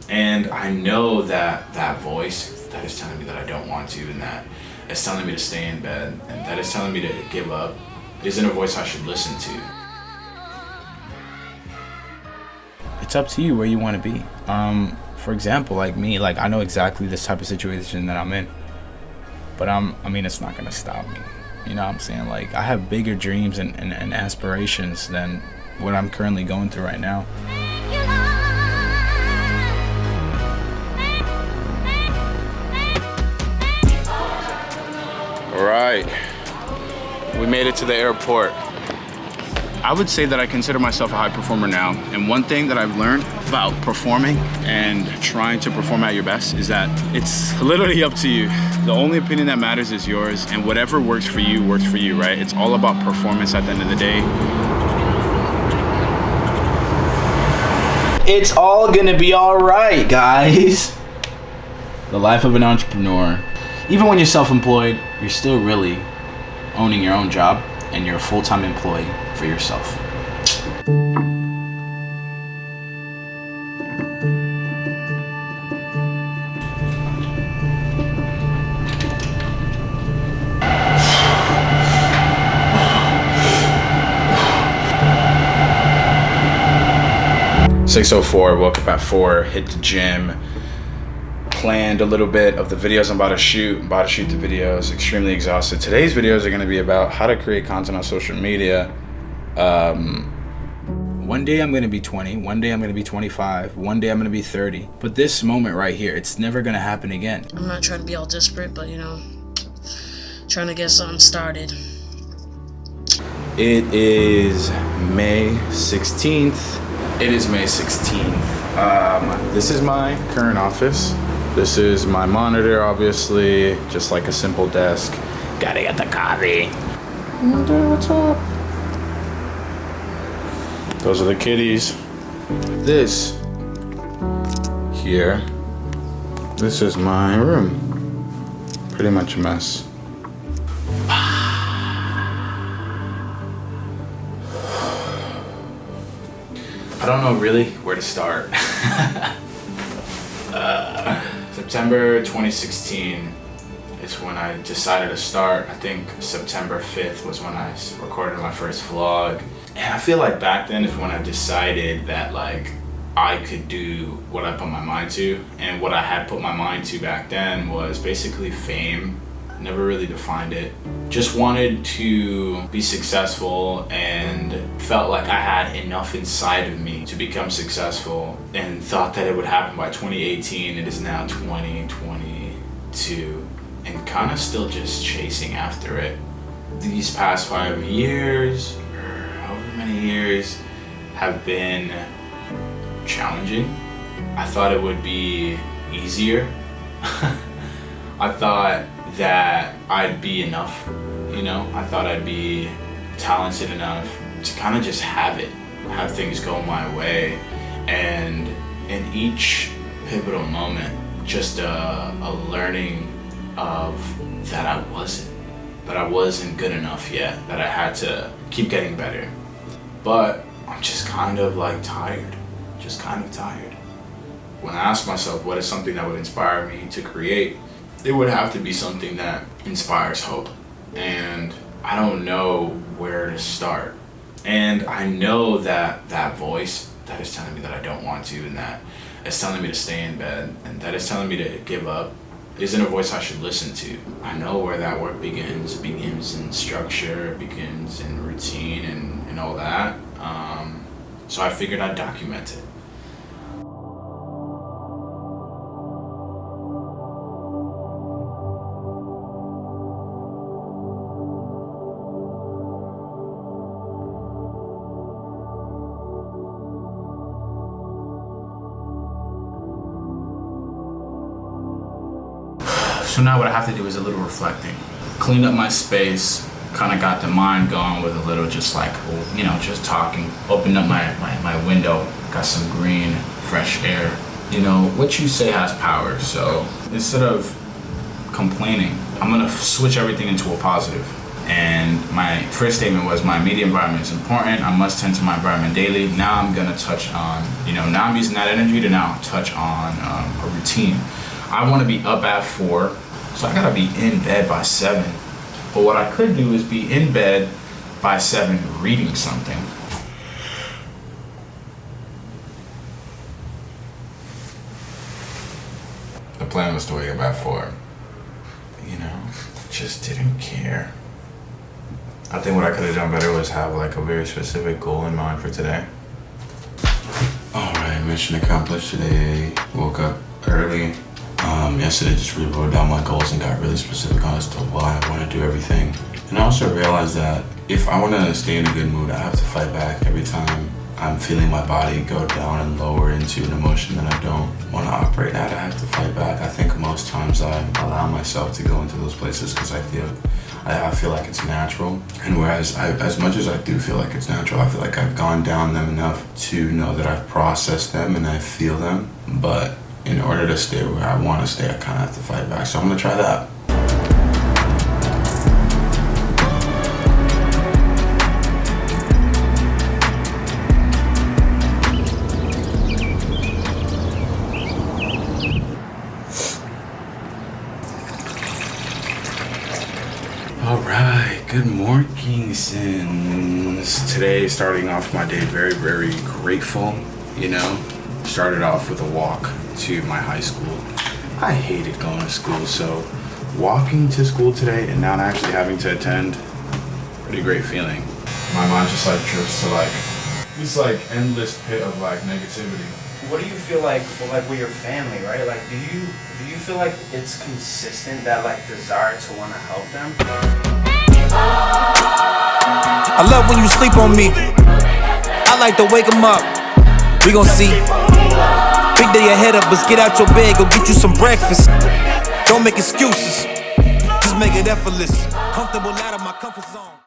And I know that that voice that is telling me that I don't want to, and that is telling me to stay in bed, and that is telling me to give up, isn't a voice I should listen to. It's up to you where you want to be. For example, like me, like I know exactly this type of situation that I'm in, but I mean, it's not gonna stop me. You know what I'm saying? Like I have bigger dreams and aspirations than what I'm currently going through right now. All right, we made it to the airport. I would say that I consider myself a high performer now, and one thing that I've learned about performing and trying to perform at your best is that it's literally up to you. The only opinion that matters is yours, and whatever works for you, right? It's all about performance at the end of the day. It's all gonna be alright, guys. The life of an entrepreneur. Even when you're self-employed, you're still really owning your own job, and you're a full-time employee for yourself. .604, woke up at 4, hit the gym, planned a little bit of the videos I'm about to shoot the videos, extremely exhausted. Today's videos are gonna be about how to create content on social media. One day I'm gonna be 20, one day I'm gonna be 25, one day I'm gonna be 30. But this moment right here, it's never gonna happen again. I'm not trying to be all desperate, but you know, trying to get something started. It is May 16th. This is my current office. This is my monitor, obviously, just like a simple desk. Gotta get the coffee. Dude, what's up? Those are the kitties. This is my room. Pretty much a mess. I don't know really where to start. September 2016 is when I decided to start. I think September 5th was when I recorded my first vlog. And I feel like back then is when I decided that like I could do what I put my mind to. And what I had put my mind to back then was basically fame. Never really defined it. Just wanted to be successful and felt like I had enough inside of me to become successful, and thought that it would happen by 2018. It is now 2022 and kind of still just chasing after it. These past 5 years, or however many years, have been challenging. I thought it would be easier. I thought that I'd be enough, you know? I thought I'd be talented enough to kind of just have things go my way. And in each pivotal moment, just a learning of that I wasn't good enough yet, that I had to keep getting better. But I'm just kind of like tired. When I ask myself what is something that would inspire me to create, it would have to be something that inspires hope. And I don't know where to start. And I know that that voice that is telling me that I don't want to, and that is telling me to stay in bed, and that is telling me to give up, isn't a voice I should listen to. I know where that work begins. It begins in structure, it begins in routine and all that. So I figured I'd document it. So now what I have to do is a little reflecting. Clean up my space, kind of got the mind going with a little just like, you know, just talking. Opened up my window, got some green, fresh air. You know, what you say has power. So instead of complaining, I'm gonna switch everything into a positive. And my first statement was my immediate environment is important. I must tend to my environment daily. Now I'm gonna touch on, now I'm using that energy to now touch on a routine. I wanna be up at 4, so I gotta be in bed by 7. But what I could do is be in bed by 7 reading something. The plan was to wake up at 4. Just didn't care. I think what I could have done better was have like a very specific goal in mind for today. Alright, mission accomplished today. Woke up early. Yesterday just really wrote down my goals and got really specific on as to why I want to do everything. And I also realized that if I want to stay in a good mood, I have to fight back every time I'm feeling my body go down and lower into an emotion that I don't want to operate at. I have to fight back. I think most times I allow myself to go into those places because I feel like it's natural. And whereas as much as I do feel like it's natural, I feel like I've gone down them enough to know that I've processed them and I feel them. But in order to stay where I want to stay, I kind of have to fight back. So I'm going to try that. Alright, good morning, Sins. Today, starting off my day very, very grateful, Started off with a walk to my high school. I hated going to school, so walking to school today and not actually having to attend, pretty great feeling. My mind just drifts to this endless pit of negativity. What do you feel like with your family, right? Do you feel like it's consistent, that desire to want to help them? I love when you sleep on me. I like to wake them up. We gon' see. Big day ahead of us. Get out your bed, go get you some breakfast. Don't make excuses. Just make it effortless. Comfortable out of my comfort zone.